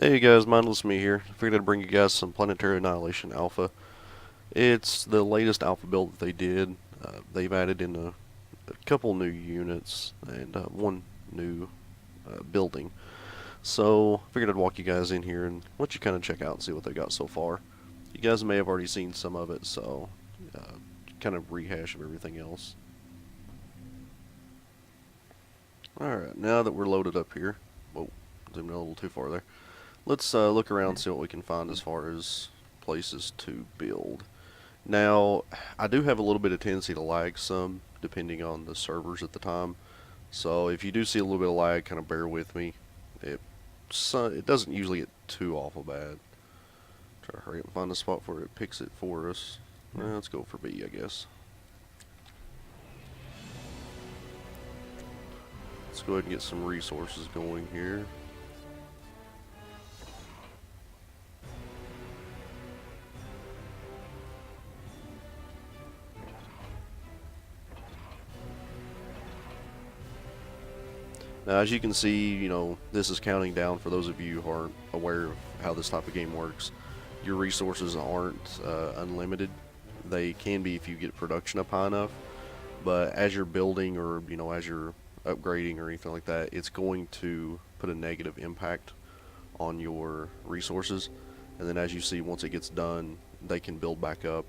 Hey guys, mindless me here. Figured I'd bring you guys some Planetary Annihilation Alpha. It's the latest alpha build that they did. They've added in a couple new units and one new building. So figured I'd walk you guys in here and let you kind of check out and see what they got so far. You guys may have already seen some of it, so uh, kind of rehash of everything else. Alright, now that we're loaded up here, whoa, zoomed in a little too far there. Let's look around and see what we can find as far as places to build. Now, I do have a little bit of tendency to lag some, depending on the servers at the time. So if you do see a little bit of lag, kind of bear with me. It doesn't usually get too awful bad. Try to hurry up and find a spot where it picks it for us. Well, let's go for B, I guess. Let's go ahead and get some resources going here. Now, as you can see, this is counting down for those of you who aren't aware of how this type of game works. Your resources aren't unlimited. They can be if you get production up high enough, but as you're building or, as you're upgrading or anything like that, it's going to put a negative impact on your resources. And then as you see, once it gets done, they can build back up.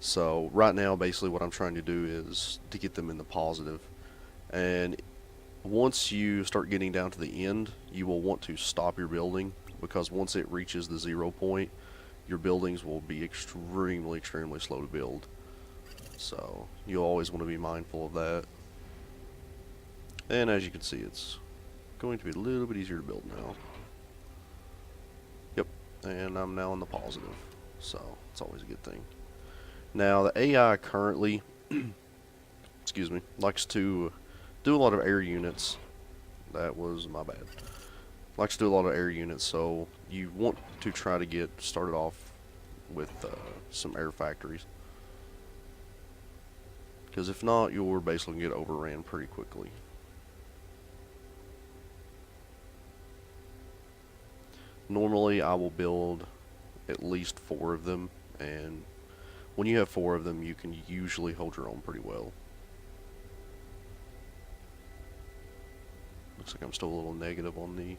So right now, basically what I'm trying to do is to get them in the positive. And once you start getting down to the end, you will want to stop your building, because once it reaches the 0 point, your buildings will be extremely slow to build. So you'll always want to be mindful of that. And as you can see, it's going to be a little bit easier to build now. Yep, and I'm now in the positive, so it's always a good thing. Now the AI currently, excuse me, likes to do a lot of air units. That was my bad. Likes to do a lot of air units, so you want to try to get started off with some air factories. Because if not, you're basically going to get overran pretty quickly. Normally, I will build at least 4 of them, and when you have 4 of them, you can usually hold your own pretty well. Looks like I'm still a little negative on the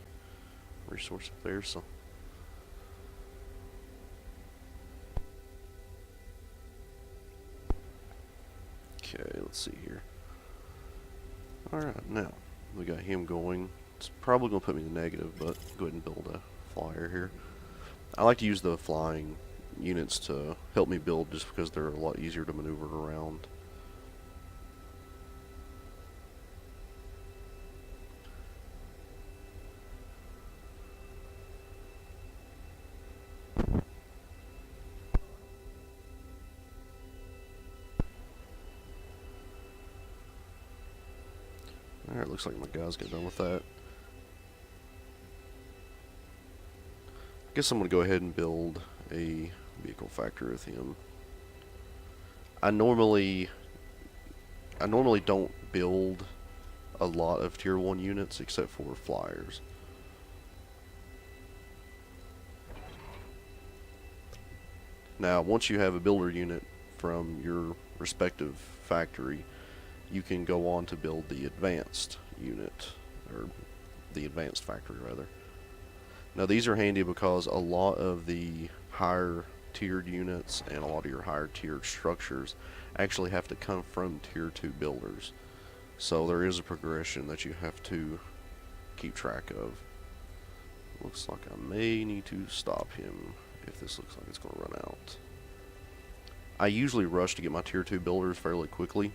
resource up there, so. Okay, let's see here. Alright, now, we got him going. It's probably going to put me in the negative, but go ahead and build a flyer here. I like to use the flying units to help me build just because they're a lot easier to maneuver around. Alright, looks like my guys got done with that. I guess I'm going to go ahead and build a vehicle factory with him. I normally don't build a lot of tier 1 units except for flyers. Now, once you have a builder unit from your respective factory, you can go on to build the advanced unit, or the advanced factory rather. Now these are handy because a lot of the higher tiered units and a lot of your higher tiered structures actually have to come from tier 2 builders. So there is a progression that you have to keep track of. Looks like I may need to stop him if this looks like it's going to run out. I usually rush to get my tier 2 builders fairly quickly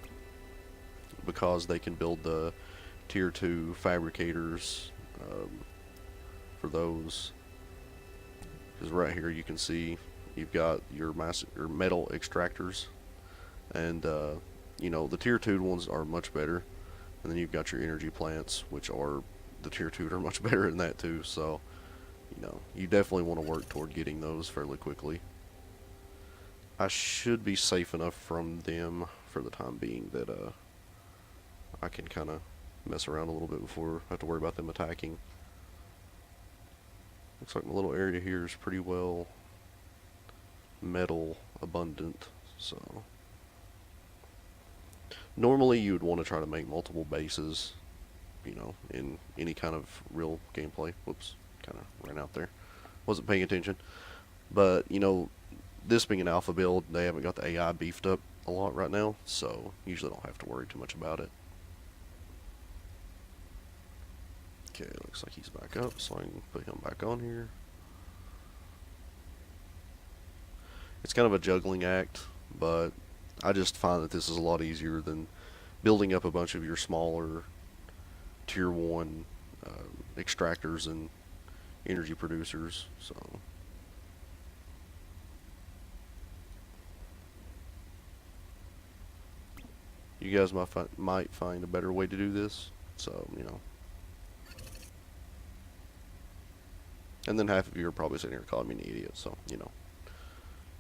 because they can build the tier 2 fabricators for those. Because right here you can see you've got your metal extractors, and the tier 2 ones are much better, and then you've got your energy plants, which are the tier 2 are much better than that too. So you definitely want to work toward getting those fairly quickly. I should be safe enough from them for the time being that I can kind of mess around a little bit before I have to worry about them attacking. Looks like my little area here is pretty well metal abundant, so normally you would want to try to make multiple bases, you know, in any kind of real gameplay. Whoops, kind of ran out there. Wasn't paying attention. But, you know, this being an alpha build, they haven't got the AI beefed up a lot right now, so usually don't have to worry too much about it. Okay, looks like he's back up, so I can put him back on here. It's kind of a juggling act, but I just find that this is a lot easier than building up a bunch of your smaller tier 1 extractors and energy producers. So you guys might find a better way to do this. So, you know. And then half of you are probably sitting here calling me an idiot, so, you know.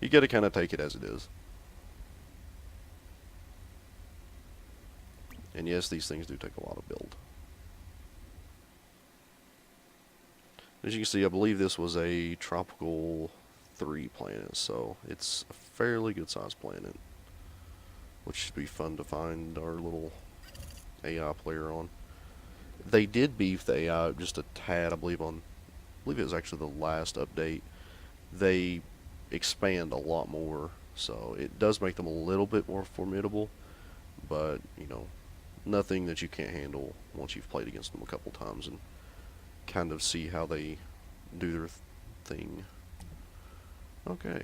You gotta kind of take it as it is. And yes, these things do take a lot of build. As you can see, I believe this was a tropical 3 planet, so it's a fairly good sized planet, which should be fun to find our little AI player on. They did beef the AI up just a tad, I believe it was actually the last update. They expand a lot more, so it does make them a little bit more formidable, but, you know, nothing that you can't handle once you've played against them a couple times and kind of see how they do their thing. Okay.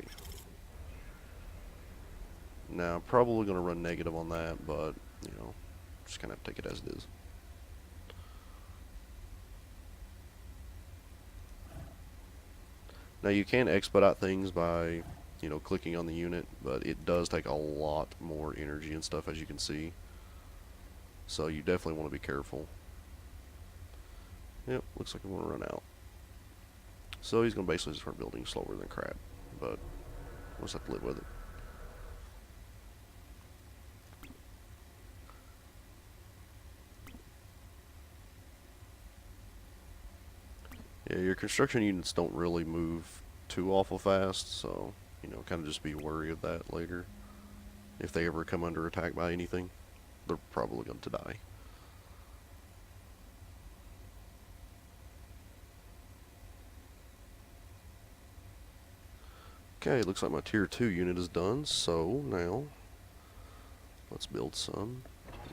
Now, probably going to run negative on that, but, you know, just kind of take it as it is. Now, you can expedite things by, you know, clicking on the unit, but it does take a lot more energy and stuff, as you can see. So you definitely want to be careful. Yep, looks like I'm going to run out. So he's going to basically start building slower than crap, but we'll just have to live with it. Yeah, your construction units don't really move too awful fast, so, you know, kind of just be wary of that later. If they ever come under attack by anything, they're probably going to die. Okay, looks like my tier 2 unit is done, so now let's build some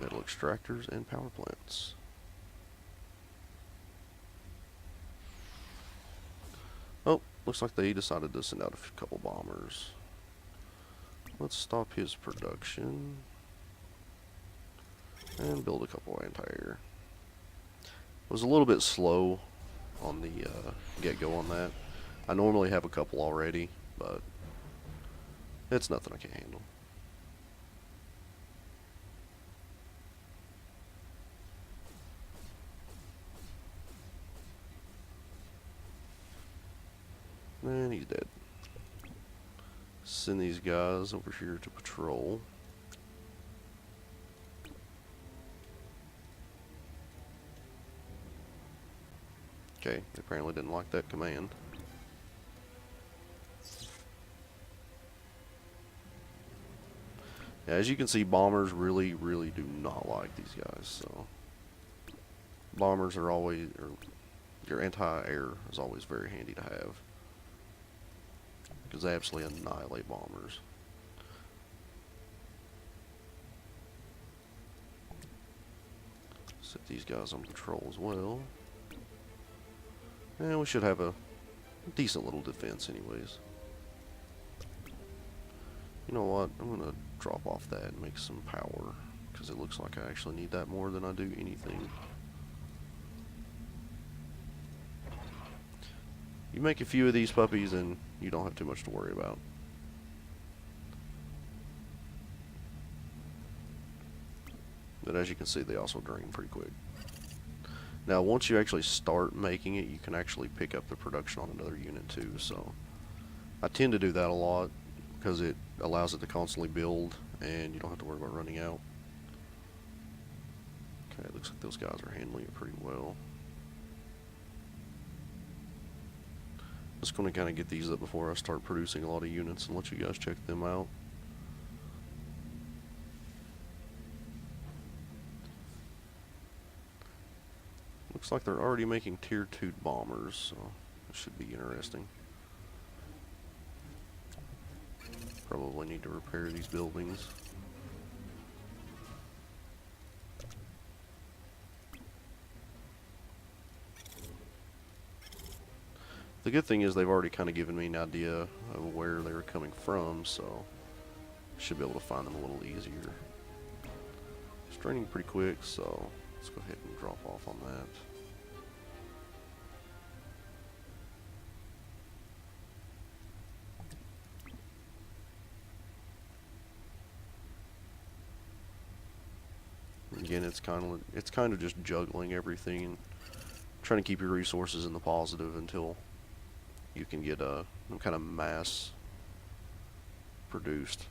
metal extractors and power plants. Oh, looks like they decided to send out a couple bombers. Let's stop his production and build a couple anti-air. Was a little bit slow on the get-go on that. I normally have a couple already, but it's nothing I can't handle. And he's dead. Send these guys over here to patrol. Okay, they apparently didn't like that command. Yeah, as you can see, bombers really do not like these guys, so bombers are always, or your anti-air is always very handy to have, because they absolutely annihilate bombers. Set these guys on patrol as well. And we should have a decent little defense anyways. You know what? I'm going to drop off that and make some power, because it looks like I actually need that more than I do anything. You make a few of these puppies and you don't have too much to worry about. But as you can see, they also drain pretty quick. Now, once you actually start making it, you can actually pick up the production on another unit too. So I tend to do that a lot because it allows it to constantly build and you don't have to worry about running out. Okay, it looks like those guys are handling it pretty well. Just going to kind of get these up before I start producing a lot of units and let you guys check them out. Looks like they're already making tier 2 bombers, so it should be interesting. Probably need to repair these buildings. The good thing is they've already kind of given me an idea of where they were coming from, so should be able to find them a little easier. It's draining pretty quick, so let's go ahead and drop off on that. Again, it's kind of just juggling everything and trying to keep your resources in the positive until you can get some kind of mass produced.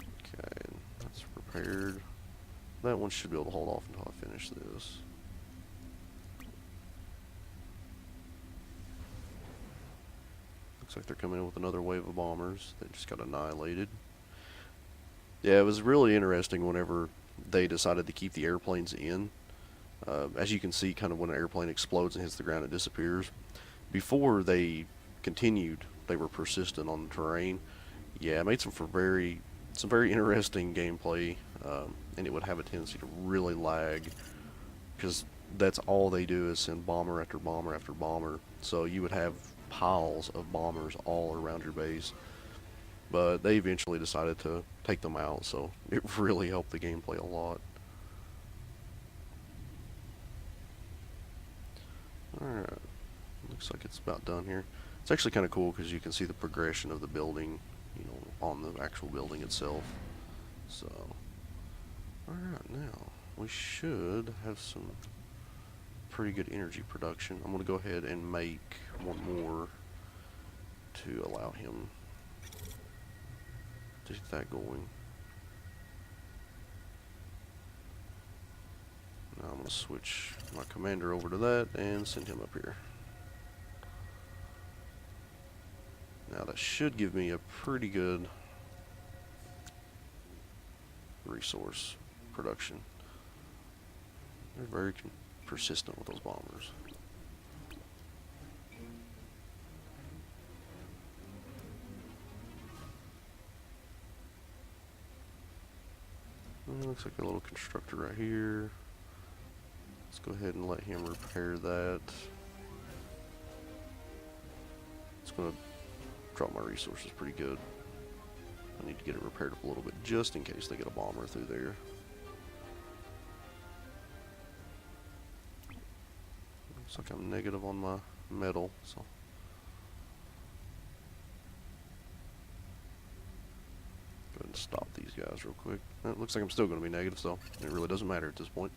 Okay, that's repaired. That one should be able to hold off until I finish this. Looks like they're coming in with another wave of bombers. They just got annihilated. Yeah, it was really interesting whenever they decided to keep the airplanes in. As you can see, kind of when an airplane explodes and hits the ground, it disappears. Before they continued, they were persistent on the terrain. Yeah, it made some very interesting gameplay, and it would have a tendency to really lag because that's all they do is send bomber after bomber after bomber. So you would have piles of bombers all around your base. But they eventually decided to take them out, so it really helped the gameplay a lot. Alright, looks like it's about done here. It's actually kind of cool because you can see the progression of the building, you know, on the actual building itself. So, alright, now we should have some pretty good energy production. I'm going to go ahead and make one more to allow him to get that going. Now I'm going to switch my commander over to that and send him up here. Now that should give me a pretty good resource production. They're very persistent with those bombers. Looks like a little constructor right here. Let's go ahead and let him repair that. It's going to drop my resources pretty good. I need to get it repaired up a little bit just in case they get a bomber through there. Looks like I'm negative on my metal, so. Go ahead and stop these guys real quick. It looks like I'm still going to be negative, so it really doesn't matter at this point.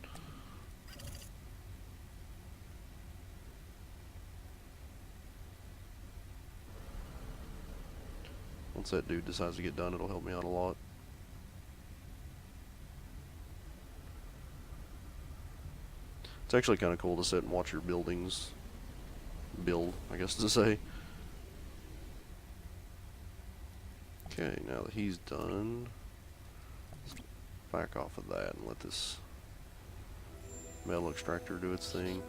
Once that dude decides to get done, it'll help me out a lot. It's actually kind of cool to sit and watch your buildings build, I guess to say. Okay, now that he's done, let's back off of that and let this metal extractor do its thing.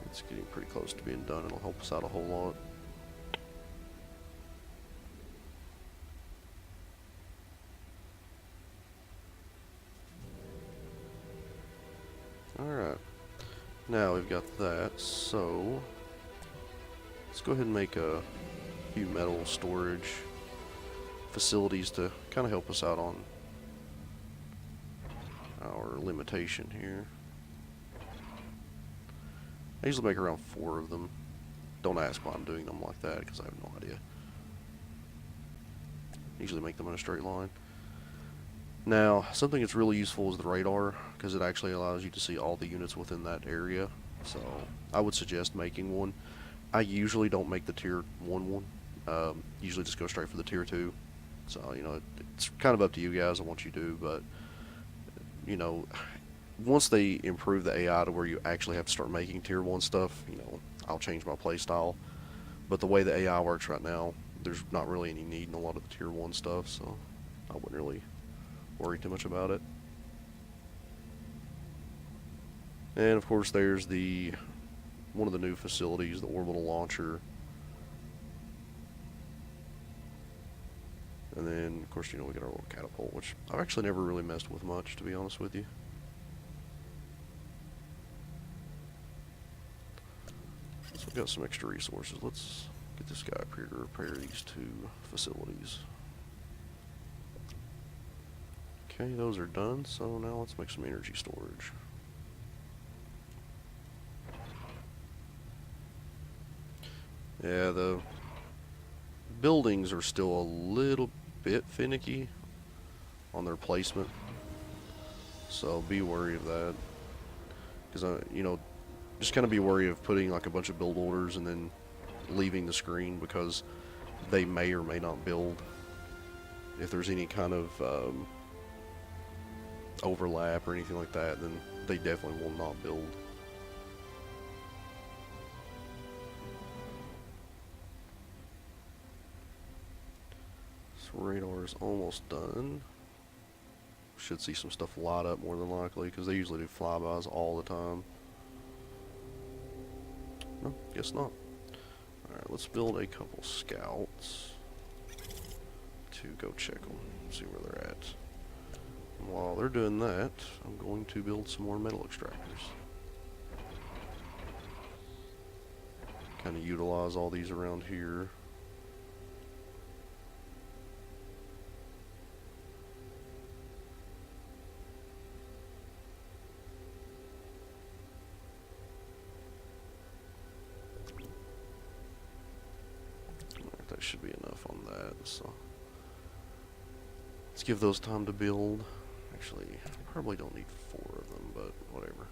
It's getting pretty close to being done. It'll help us out a whole lot. Alright, now we've got that, so let's go ahead and make a few metal storage facilities to kind of help us out on our limitation here. I usually make around 4 of them. Don't ask why I'm doing them like that, because I have no idea. I usually make them in a straight line. Now, something that's really useful is the radar, because it actually allows you to see all the units within that area. So, I would suggest making one. I usually don't make the tier 1 one. Usually just go straight for the tier 2. So, you know, it's kind of up to you guys on what you do, but, you know, once they improve the AI to where you actually have to start making tier 1 stuff, you know, I'll change my play style. But the way the AI works right now, there's not really any need in a lot of the tier 1 stuff, so I wouldn't really worry too much about it. And of course there's the one of the new facilities, the orbital launcher. And then of course, you know, we got our little catapult, which I've actually never really messed with much, to be honest with you. So we've got some extra resources. Let's get this guy up here to repair these 2 facilities. Okay, those are done, so now let's make some energy storage. Yeah, the buildings are still a little bit finicky on their placement, so be wary of that. Because, you know, just kind of be wary of putting like a bunch of build orders and then leaving the screen, because they may or may not build. If there's any kind of overlap or anything like that, then they definitely will not build. So radar is almost done. Should see some stuff light up more than likely, because they usually do flybys all the time. No, guess not. Alright, let's build a couple scouts to go check them, see where they're at. And while they're doing that, I'm going to build some more metal extractors. Kind of utilize all these around here. Alright, that should be enough on that, so let's give those time to build. Actually, probably don't need 4 of them, but whatever.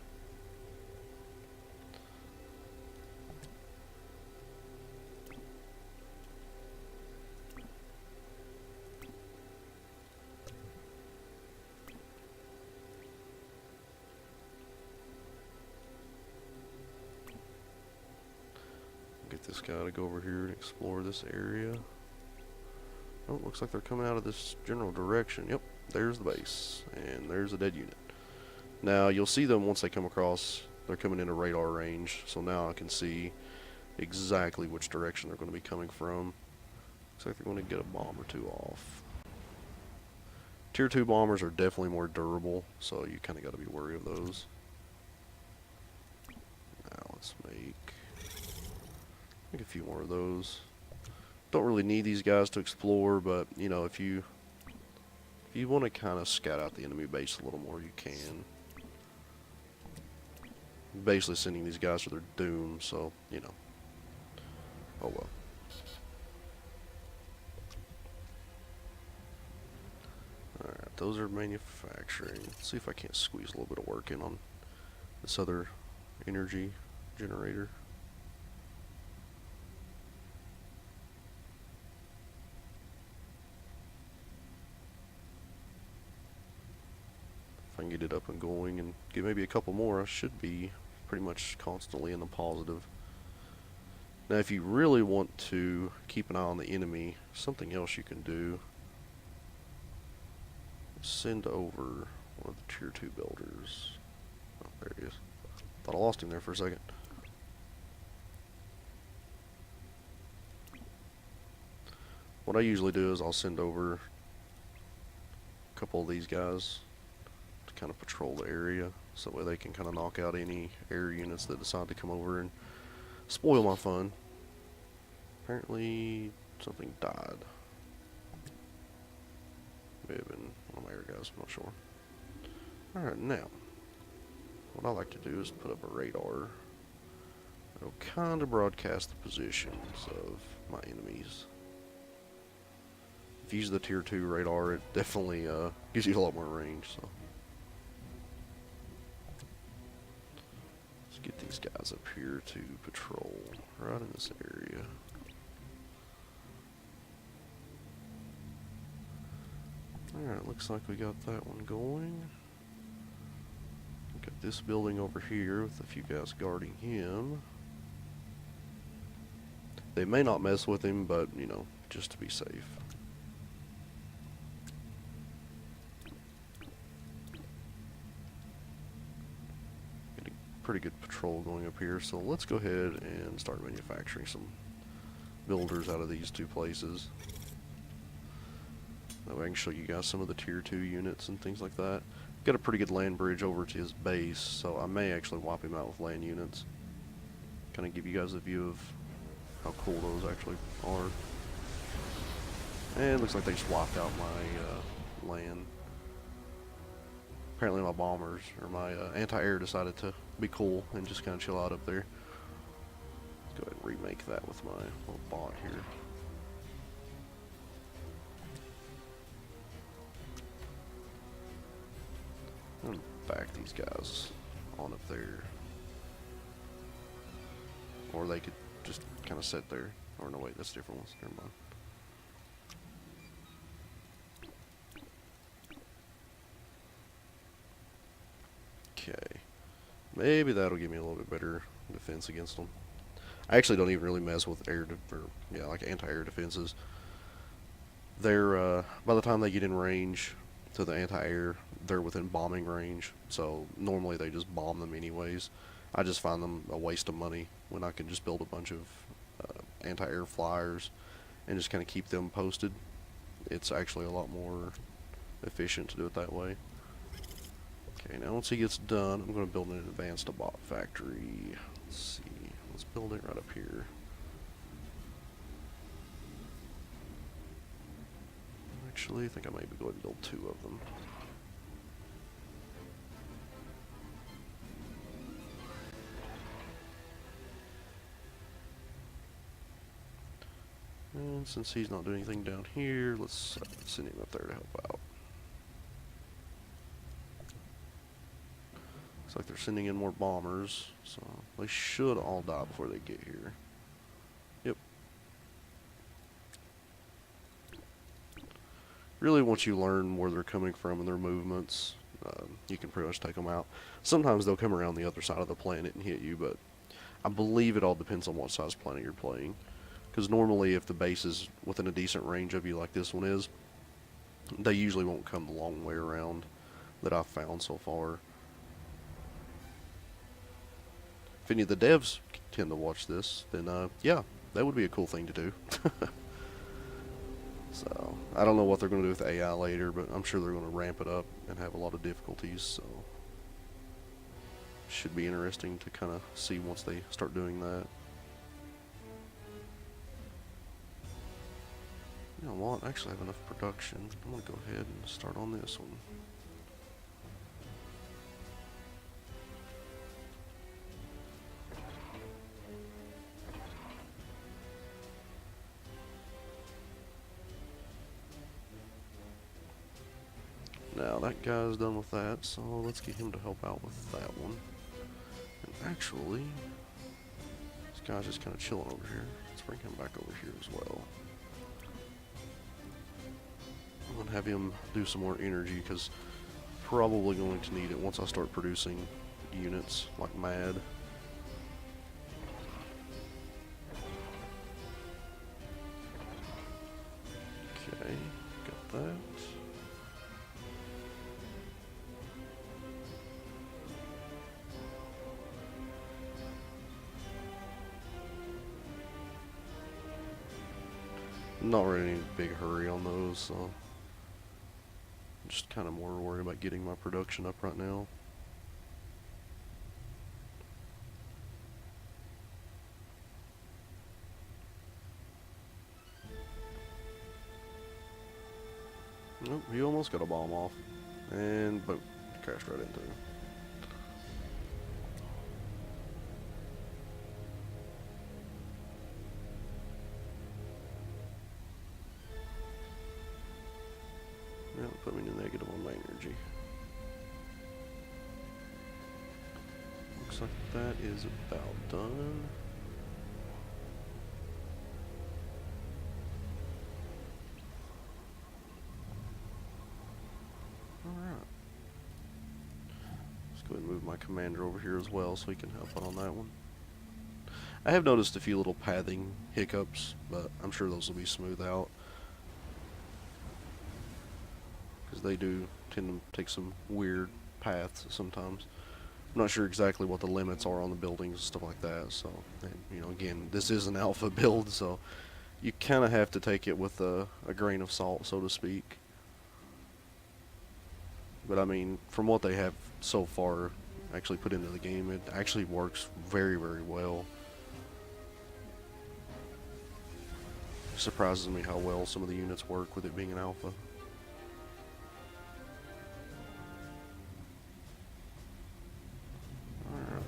Get this guy to go over here and explore this area. Oh, looks like they're coming out of this general direction. Yep, there's the base, and there's a dead unit. Now, you'll see them once they come across. They're coming into radar range, so now I can see exactly which direction they're going to be coming from. Looks like they're going to get a bomb or 2 off. Tier 2 bombers are definitely more durable, so you kind of got to be wary of those. Now, let's make a few more of those. Don't really need these guys to explore, but you know, if you want to kind of scout out the enemy base a little more, you can. Basically sending these guys to their doom, so you know. Oh well. Alright, those are manufacturing. Let's see if I can't squeeze a little bit of work in on this other energy generator. If I can get it up and going and get maybe a couple more, I should be pretty much constantly in the positive. Now, if you really want to keep an eye on the enemy, something else you can do is send over one of the tier 2 builders. Oh, there he is. Thought I lost him there for a second. What I usually do is I'll send over a couple of these guys to kind of patrol the area, so that way they can kind of knock out any air units that decide to come over and spoil my fun. Apparently something died. May have been one of my air guys, I'm not sure. Alright, now what I like to do is put up a radar that'll kind of broadcast the positions of my enemies. If you use the tier 2 radar, it definitely gives you a lot more range, so let's get these guys up here to patrol right in this area. Alright, looks like we got that one going. Got this building over here with a few guys guarding him. They may not mess with him, but, you know, just to be safe. Getting pretty good patrol going up here, so let's go ahead and start manufacturing some builders out of these two places. That way I can show you guys some of the tier 2 units and things like that. Got a pretty good land bridge over to his base, so I may actually wipe him out with land units. Kind of give you guys a view of how cool those actually are. And it looks like they just wiped out my land. Apparently my bombers, or my anti-air decided to be cool and just kind of chill out up there. Let's go ahead and remake that with my little bot here. I'm gonna back these guys on up there. Or they could just kind of sit there. Or no, wait, that's different ones. Never mind. Okay. Maybe that'll give me a little bit better defense against them. I actually don't even really mess with like anti-air defenses. They're, by the time they get in range to the anti-air, they're within bombing range. So normally they just bomb them anyways. I just find them a waste of money when I can just build a bunch of anti-air flyers and just kind of keep them posted. It's actually a lot more efficient to do it that way. Okay, now once he gets done, I'm going to build an advanced bot factory. Let's see. Let's build it right up here. Actually, I think I might go ahead and build 2 of them. And since he's not doing anything down here, let's send him up there to help out. Looks like they're sending in more bombers, so they should all die before they get here. Yep. Really, once you learn where they're coming from and their movements, you can pretty much take them out. Sometimes they'll come around the other side of the planet and hit you, but I believe it all depends on what size planet you're playing. Because normally if the base is within a decent range of you like this one is, they usually won't come the long way around that I've found so far. If any of the devs tend to watch this, then yeah, that would be a cool thing to do. So, I don't know what they're going to do with AI later, but I'm sure they're going to ramp it up and have a lot of difficulties, so should be interesting to kind of see once they start doing that. You know what? I actually have enough production. I'm going to go ahead and start on this one. Now that guy's done with that, so let's get him to help out with that one. And actually, this guy's just kind of chilling over here. Let's bring him back over here as well. I'm going to have him do some more energy because probably going to need it once I start producing units like mad. Okay, got that. Not really in a big hurry on those, so I'm just kind of more worried about getting my production up right now. Nope, he almost got a bomb off, and boom, crashed right into him. Put me to negative on my energy. Looks like that is about done. Go ahead and move my commander over here as well so he can help out on that one. I have noticed a few little pathing hiccups, but I'm sure those will be smoothed out. Because they do tend to take some weird paths sometimes. I'm not sure exactly what the limits are on the buildings and stuff like that, so, and, you know, again, this is an alpha build, so you kind of have to take it with a grain of salt, so to speak. But I mean, from what they have so far actually put into the game, it actually works very, very well. It surprises me how well some of the units work with it being an alpha. Alright.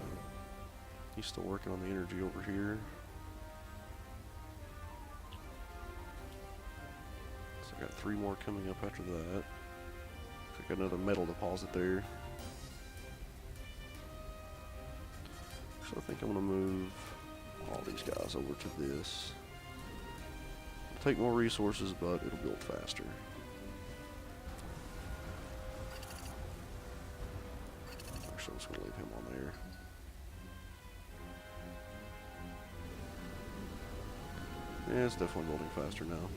He's still working on the energy over here. So I got 3 more coming up after that. I got another metal deposit there. So I think I'm going to move all these guys over to this. It'll take more resources, but it'll build faster. Actually, I'm just going to leave him on there. Yeah, it's definitely building faster now.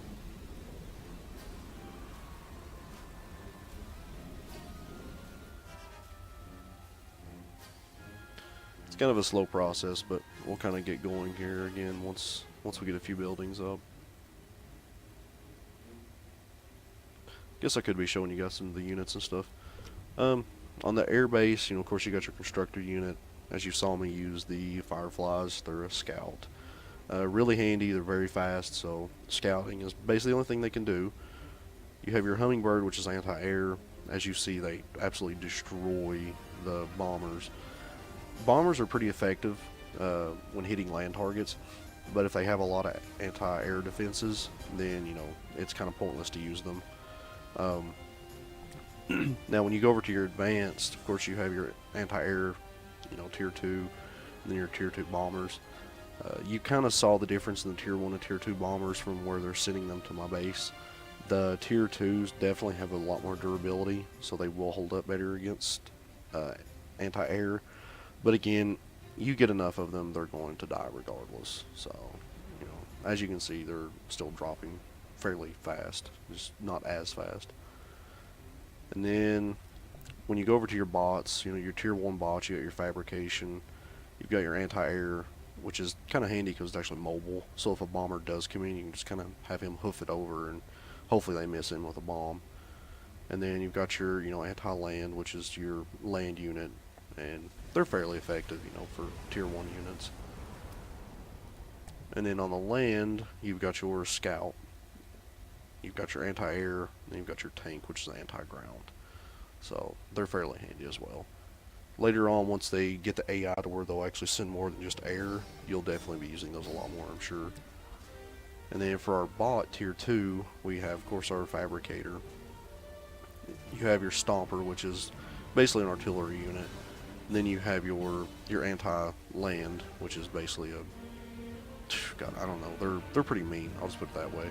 It's kind of a slow process, but we'll kind of get going here again once we get a few buildings up. Guess I could be showing you guys some of the units and stuff. On the air base, you know, of course you got your constructor unit. As you saw me use the Fireflies, they're a scout. Really handy, they're very fast, so scouting is basically the only thing they can do. You have your Hummingbird, which is anti-air. As you see, they absolutely destroy the bombers. Bombers are pretty effective when hitting land targets, but if they have a lot of anti-air defenses, then, you know, it's kind of pointless to use them. Now, when you go over to your advanced, of course, you have your anti-air, you know, tier 2, and then your tier 2 bombers. You kind of saw the difference in the tier 1 and tier 2 bombers from where they're sending them to my base. The tier 2s definitely have a lot more durability, so they will hold up better against anti-air. But again, you get enough of them, they're going to die regardless. So, you know, as you can see, they're still dropping fairly fast, just not as fast. And then, when you go over to your bots, you know, your tier 1 bots, you got your fabrication, you've got your anti-air, which is kind of handy because it's actually mobile. So if a bomber does come in, you can just kind of have him hoof it over, and hopefully they miss him with a bomb. And then you've got your, you know, anti-land, which is your land unit, and they're fairly effective, you know, for tier 1 units. And then on the land, you've got your scout, you've got your anti-air, and you've got your tank, which is anti-ground. So they're fairly handy as well. Later on, once they get the AI to where they'll actually send more than just air, you'll definitely be using those a lot more, I'm sure. And then for our bot tier 2, we have, of course, our fabricator. You have your stomper, which is basically an artillery unit. And then you have your anti-land, which is basically a, God, I don't know, they're pretty mean, I'll just put it that way.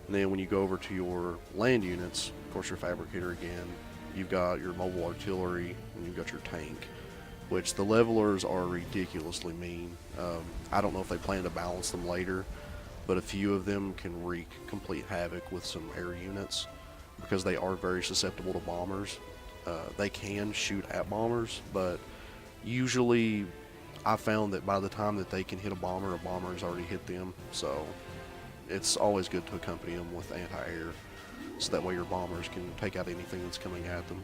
And then when you go over to your land units, of course your fabricator again, you've got your mobile artillery, and you've got your tank, which the levelers are ridiculously mean. I don't know if they plan to balance them later, but a few of them can wreak complete havoc with some air units, because they are very susceptible to bombers. They can shoot at bombers, but usually I found that by the time that they can hit a bomber has already hit them, so it's always good to accompany them with anti-air, so that way your bombers can take out anything that's coming at them.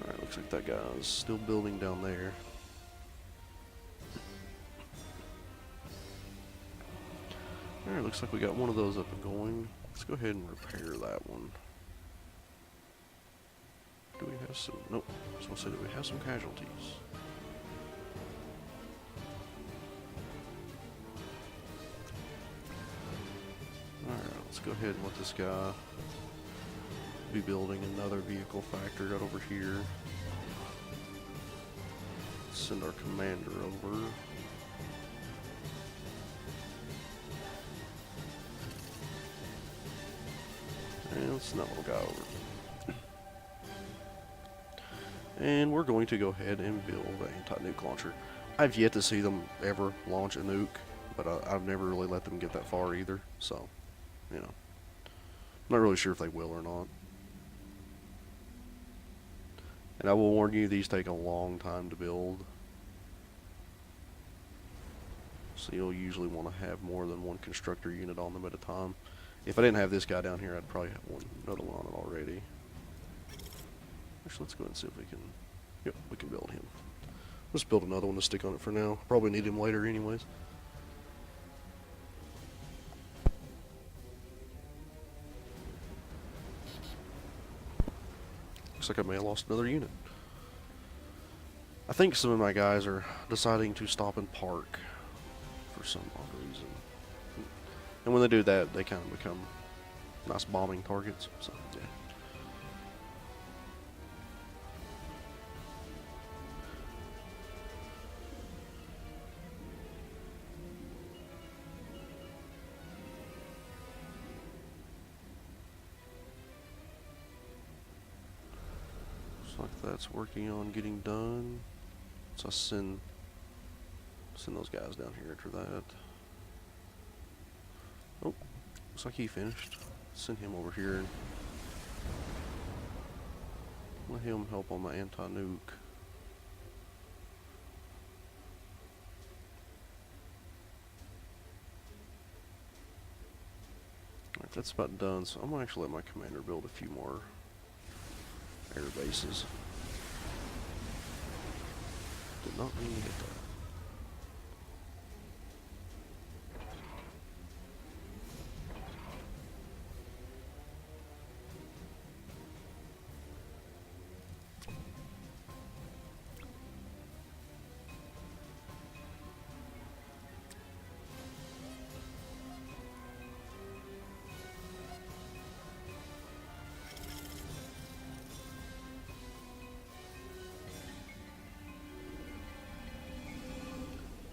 Alright, looks like that guy's still building down there. Alright, looks like we got one of those up and going. Let's go ahead and repair that one. Do we have some? Nope. I was going to say, do we have some casualties? Alright, let's go ahead and let this guy be building another vehicle factory right over here. Let's send our commander over. And let's send that little guy over. And we're going to go ahead and build an anti-nuke launcher. I've yet to see them ever launch a nuke, but I've never really let them get that far either, so, you know. I'm not really sure if they will or not. And I will warn you, these take a long time to build. So you'll usually want to have more than one constructor unit on them at a time. If I didn't have this guy down here, I'd probably have another one on it already. Actually, let's go ahead and see if we can... Yep, we can build him. Let's build another one to stick on it for now. Probably need him later anyways. Looks like I may have lost another unit. I think some of my guys are deciding to stop and park for some odd reason. And when they do that, they kind of become nice bombing targets. So, yeah. Looks like that's working on getting done. So I send those guys down here after that. Oh, looks like he finished. Send him over here and let him help on my anti-nuke. Alright, that's about done, so I'm gonna actually let my commander build a few more air bases. Did not mean to hit that.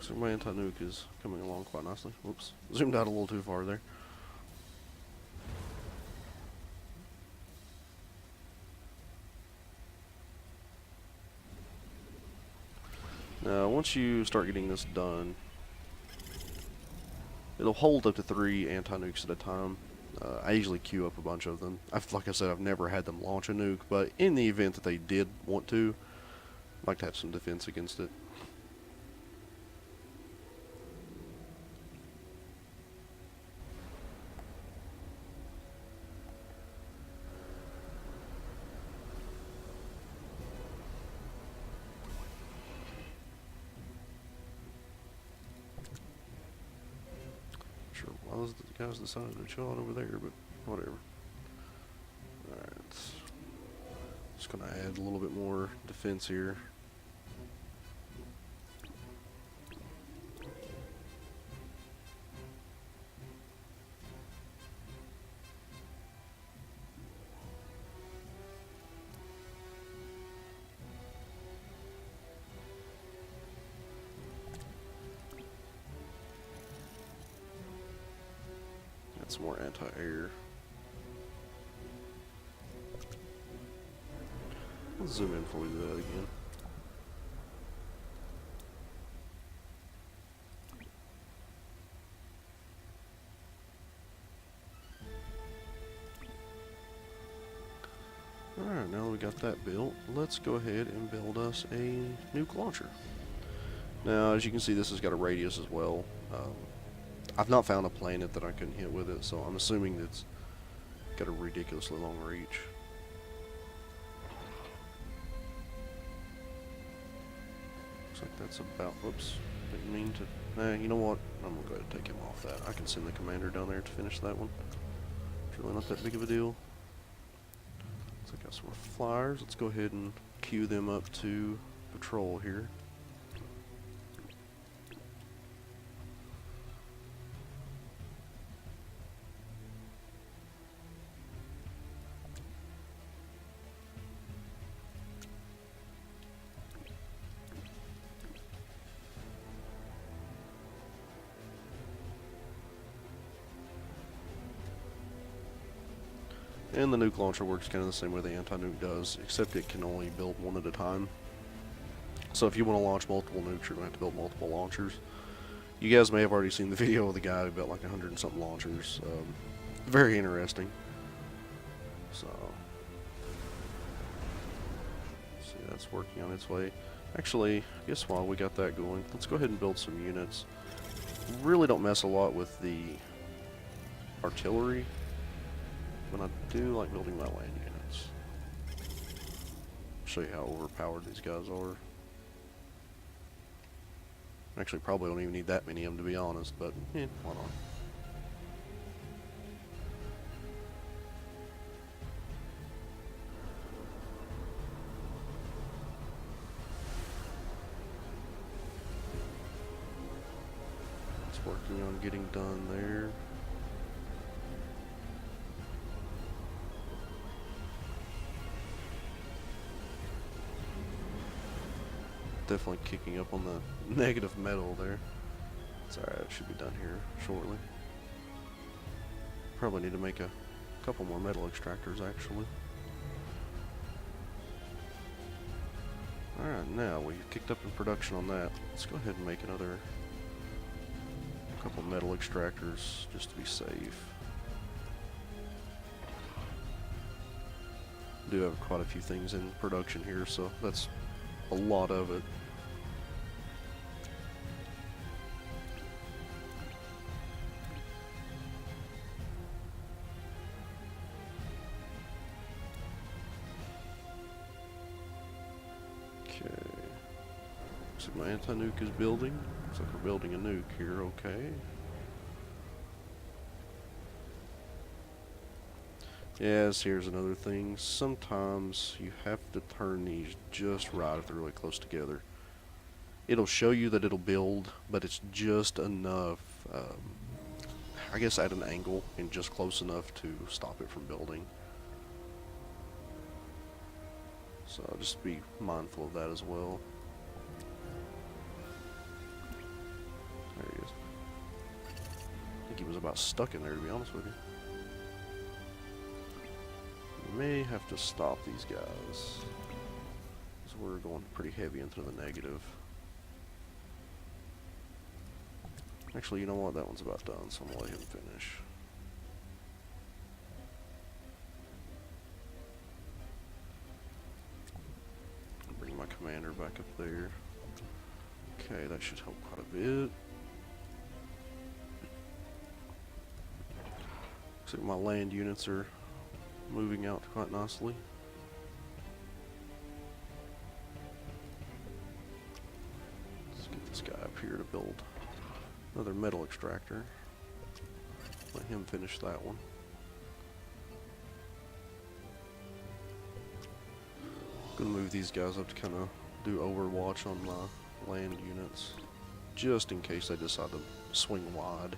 So my anti-nuke is coming along quite nicely. Whoops. Zoomed out a little too far there. Now, once you start getting this done, it'll hold up to 3 anti-nukes at a time. I usually queue up a bunch of them. Like I said, I've never had them launch a nuke, but in the event that they did want to, I'd like to have some defense against it. Sure, why those guys decided to chill out over there, but whatever. Alright. Just gonna add a little bit more defense here. Add some more anti-air. Let's zoom in before we do that again. Alright, now that we got that built, let's go ahead and build us a nuke launcher. Now, as you can see, this has got a radius as well. I've not found a planet that I can hit with it, so I'm assuming it's got a ridiculously long reach. Looks like that's about, whoops, didn't mean to, nah, you know what, I'm gonna go ahead and take him off that. I can send the commander down there to finish that one. It's really not that big of a deal. So I got some more flyers, let's go ahead and queue them up to patrol here. And the nuke launcher works kind of the same way the anti-nuke does, except it can only build one at a time. So if you want to launch multiple nukes, you're going to have to build multiple launchers. You guys may have already seen the video of the guy who built like 100 and something launchers. Very interesting. So, see, that's working on its way. Actually, I guess while we got that going, let's go ahead and build some units. Really don't mess a lot with the artillery, but I do like building my land units. Show you how overpowered these guys are. Actually, probably don't even need that many of them, to be honest, but why not? It's working on getting done there. Definitely kicking up on the negative metal there. It's alright, it should be done here shortly. Probably need to make a couple more metal extractors actually. Alright, now we've kicked up in production on that. Let's go ahead and make another couple metal extractors just to be safe. Do have quite a few things in production here, so that's a lot of it. Okay. Looks like my anti-nuke is building. Looks like we're building a nuke here, okay. Yes, here's another thing. Sometimes you have to turn these just right if they're really close together. It'll show you that it'll build, but it's just enough, I guess at an angle and just close enough to stop it from building. So just be mindful of that as well. There he is. I think he was about stuck in there, to be honest with you. May have to stop these guys, because we're going pretty heavy into the negative. Actually, you know what? That one's about done, so I'm going to let him finish. Bring my commander back up there. Okay, that should help quite a bit. Looks like my land units are moving out quite nicely. Let's get this guy up here to build another metal extractor. Let him finish that one. Gonna move these guys up to kind of do overwatch on my land units, just in case they decide to swing wide.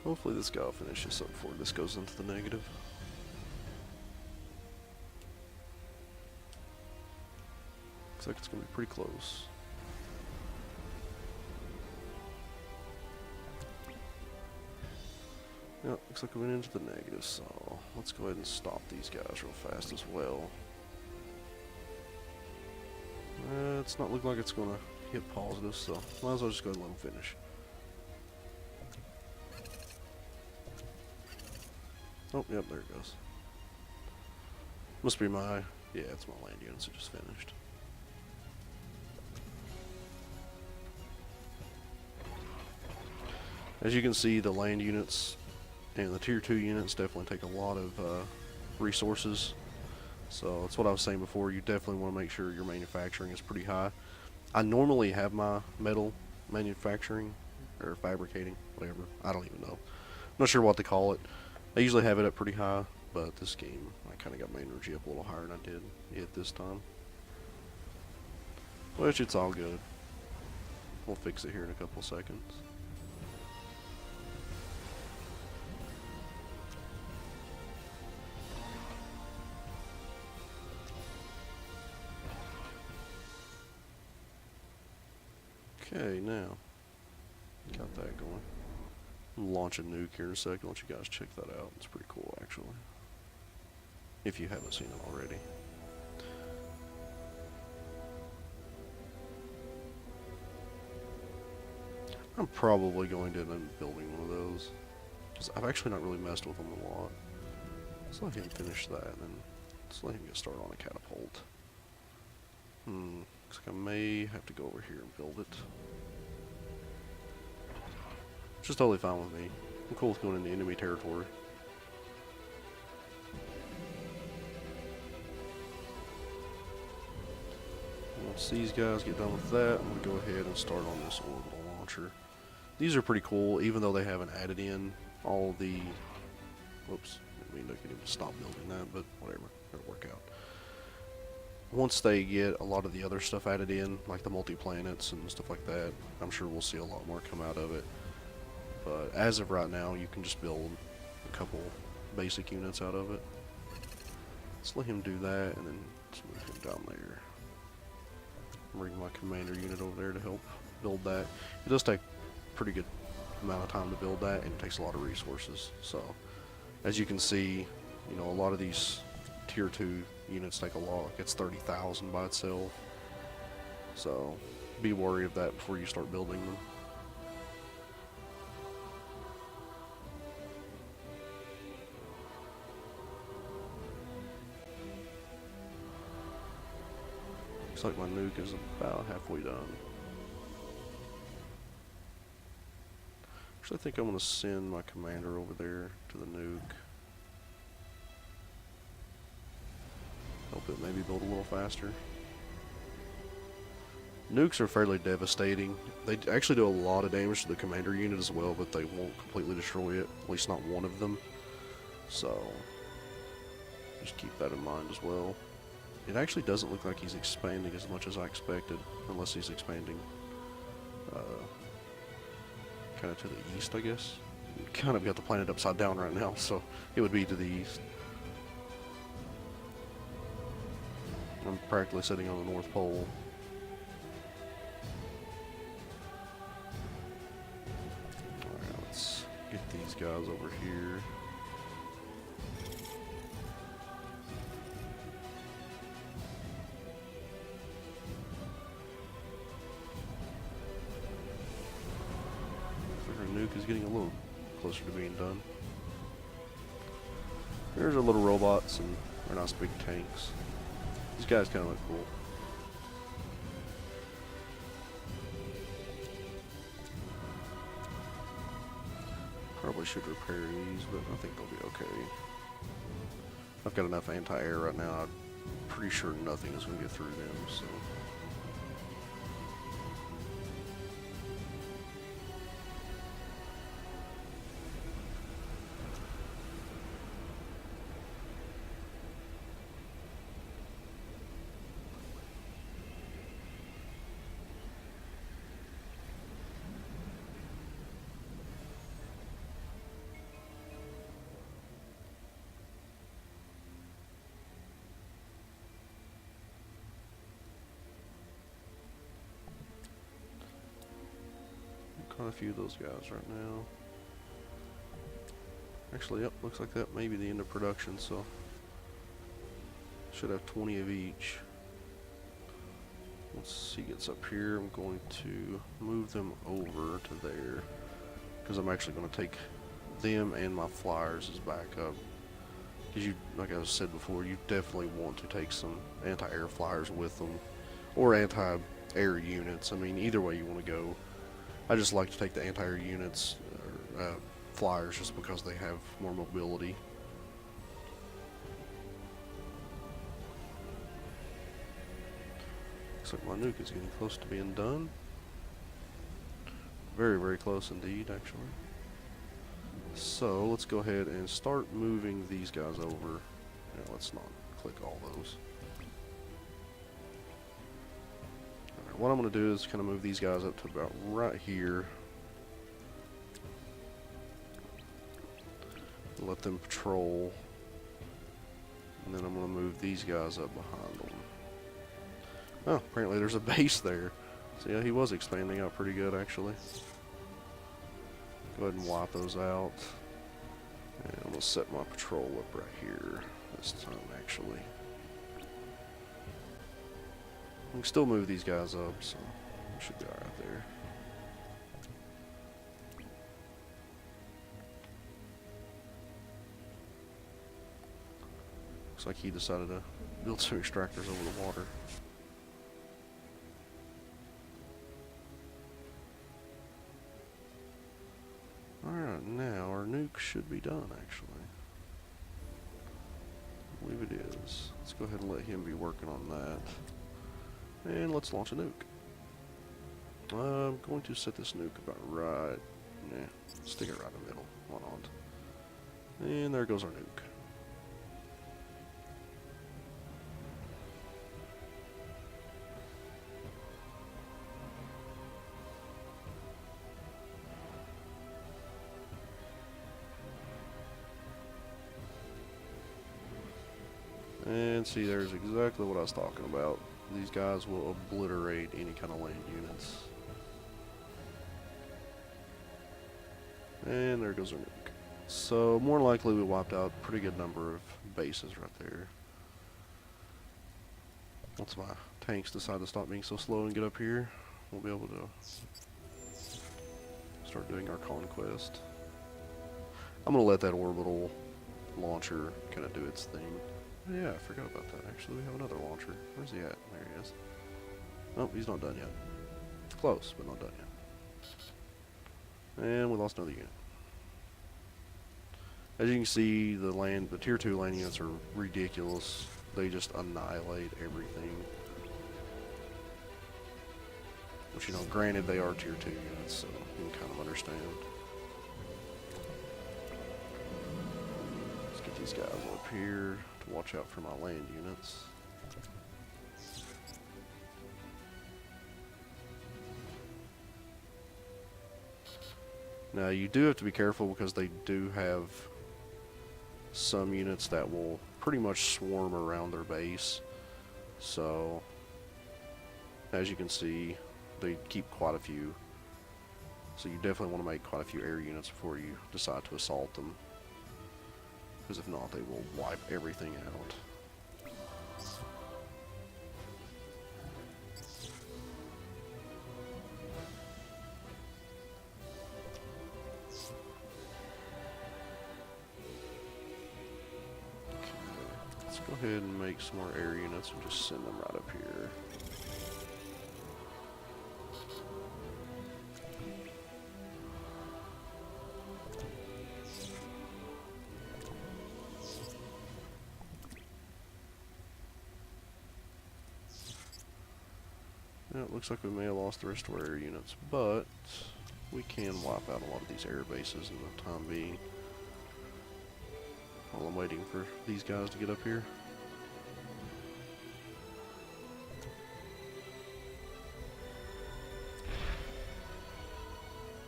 Hopefully this guy will finish this up before this goes into the negative. Looks like it's going to be pretty close. Yeah, looks like we went into the negative, so let's go ahead and stop these guys real fast as well. It's not looking like it's going to hit positive, so might as well just go ahead and let them finish. Oh, yep, there it goes. Must be my... yeah, it's my land units that just finished. As you can see, the land units and the tier 2 units definitely take a lot of resources. So that's what I was saying before. You definitely want to make sure your manufacturing is pretty high. I normally have my metal manufacturing or fabricating, whatever. I don't even know. I'm not sure what to call it. I usually have it up pretty high, but this game I kind of got my energy up a little higher than I did it this time. Which it's all good. We'll fix it here in a couple seconds. Okay, now got that going. Launch a nuke here in a second. I'll let you guys check that out. It's pretty cool, actually. If you haven't seen it already. I'm probably going to end up building one of those. Because I've actually not really messed with them a lot. Let's let him finish that, and then let's let him get started on a catapult. Looks like I may have to go over here and build it. Which is totally fine with me. I'm cool with going into enemy territory. Once these guys get done with that, I'm going to go ahead and start on this orbital launcher. These are pretty cool, even though they haven't added in all the... Whoops, I didn't mean to get him to stop building that, but whatever, it'll work out. Once they get a lot of the other stuff added in, like the multi-planets and stuff like that, I'm sure we'll see a lot more come out of it. But as of right now, you can just build a couple basic units out of it. Let's let him do that, and then let's move him down there. Bring my commander unit over there to help build that. It does take a pretty good amount of time to build that, and it takes a lot of resources. So, as you can see, you know, a lot of these tier 2 units take a lot. Like it's 30,000 by itself. So, be wary of that before you start building them. Looks like my nuke is about halfway done. Actually, I think I'm going to send my commander over there to the nuke. Help it maybe build a little faster. Nukes are fairly devastating. They actually do a lot of damage to the commander unit as well, but they won't completely destroy it. At least not one of them. So, just keep that in mind as well. It actually doesn't look like he's expanding as much as I expected, unless he's expanding kind of to the east, I guess. Kind of got the planet upside down right now, so it would be to the east. I'm practically sitting on the North Pole. Alright, let's get these guys over here. Nuke is getting a little closer to being done. There's our little robots, and they're nice big tanks. These guys kind of look cool. Probably should repair these, but I think they'll be okay. I've got enough anti-air right now. I'm pretty sure nothing is going to get through them, so... Quite a few of those guys right now. Actually, yep, looks like that may be the end of production, so should have 20 of each. Once he gets up here, I'm going to move them over to there, because I'm actually going to take them and my flyers as backup. Because you, like I said before, you definitely want to take some anti-air flyers with them, or anti-air units. I mean, either way you want to go. I just like to take the anti-air units, or flyers, just because they have more mobility. Looks like my nuke is getting close to being done. Very, very close indeed, actually. So, let's go ahead and start moving these guys over. Yeah, let's not click all those. What I'm going to do is kind of move these guys up to about right here. Let them patrol. And then I'm going to move these guys up behind them. Oh, apparently there's a base there. So yeah, he was expanding out pretty good actually. Go ahead and wipe those out. And I'm going to set my patrol up right here this time actually. We can still move these guys up, so we should be alright there. Looks like he decided to build some extractors over the water. Alright, now our nuke should be done actually. I believe it is. Let's go ahead and let him be working on that. And let's launch a nuke. I'm going to set this nuke about right. Yeah, stick it right in the middle. Why not? And there goes our nuke. And see, there's exactly what I was talking about. These guys will obliterate any kind of land units. And there goes our nuke. So more likely we wiped out a pretty good number of bases right there. Once my tanks decide to stop being so slow and get up here, we'll be able to start doing our conquest. I'm going to let that orbital launcher kind of do its thing. Yeah, I forgot about that actually. We have another launcher. Where's he at? There he is. Oh, he's not done yet. Close, but not done yet. And we lost another unit. As you can see, the tier 2 land units are ridiculous. They just annihilate everything. Which, you know, granted they are tier 2 units, so you can kind of understand. Let's get these guys up here to watch out for my land units. Now you do have to be careful because they do have some units that will pretty much swarm around their base. So as you can see, they keep quite a few. So you definitely want to make quite a few air units before you decide to assault them. Because if not, they will wipe everything out. Go ahead and make some more air units and just send them right up here. Now it looks like we may have lost the rest of our air units, but we can wipe out a lot of these air bases in the time being. While I'm waiting for these guys to get up here.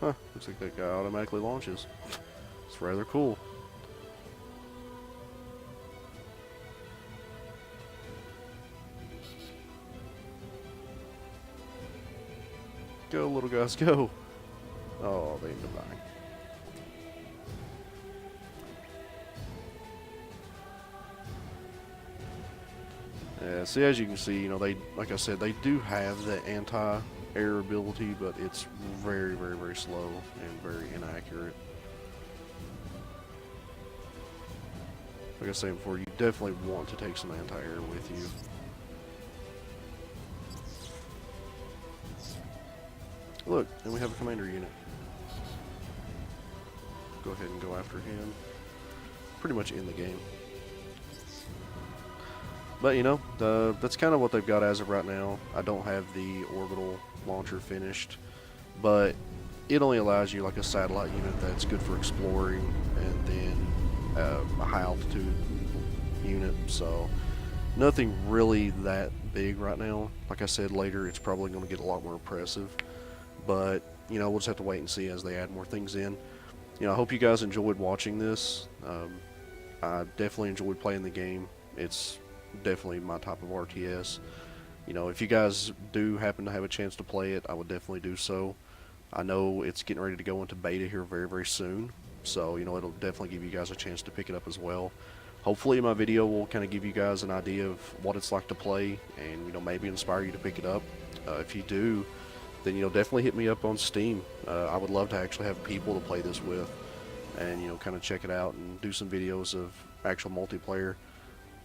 Huh, looks like that guy automatically launches. It's rather cool. Go, little guys, go! Oh, they ended up dying. Yeah, see, as you can see, you know, they, like I said, they do have the anti-air ability, but it's very, very, very slow and very inaccurate. Like I was saying before, you definitely want to take some anti-air with you. Look, and we have a commander unit. Go ahead and go after him. Pretty much in the game. But, you know, that's kind of what they've got as of right now. I don't have the orbital launcher finished, but it only allows you like a satellite unit that's good for exploring, and then a high altitude unit. So nothing really that big right now. Like I said, later it's probably going to get a lot more impressive. But, you know, we'll just have to wait and see as they add more things in. You know, I hope you guys enjoyed watching this. I definitely enjoyed playing the game. It's definitely my type of RTS. You know, if you guys do happen to have a chance to play it, I would definitely do so. I know it's getting ready to go into beta here very, very soon, so you know it'll definitely give you guys a chance to pick it up as well. Hopefully, my video will kind of give you guys an idea of what it's like to play, and you know maybe inspire you to pick it up. If you do, then you know definitely hit me up on Steam. I would love to actually have people to play this with, and you know kind of check it out and do some videos of actual multiplayer.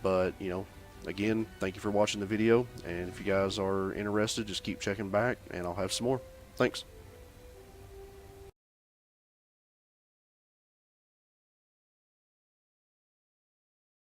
But you know, again, thank you for watching the video, and if you guys are interested, just keep checking back, and I'll have some more. Thanks.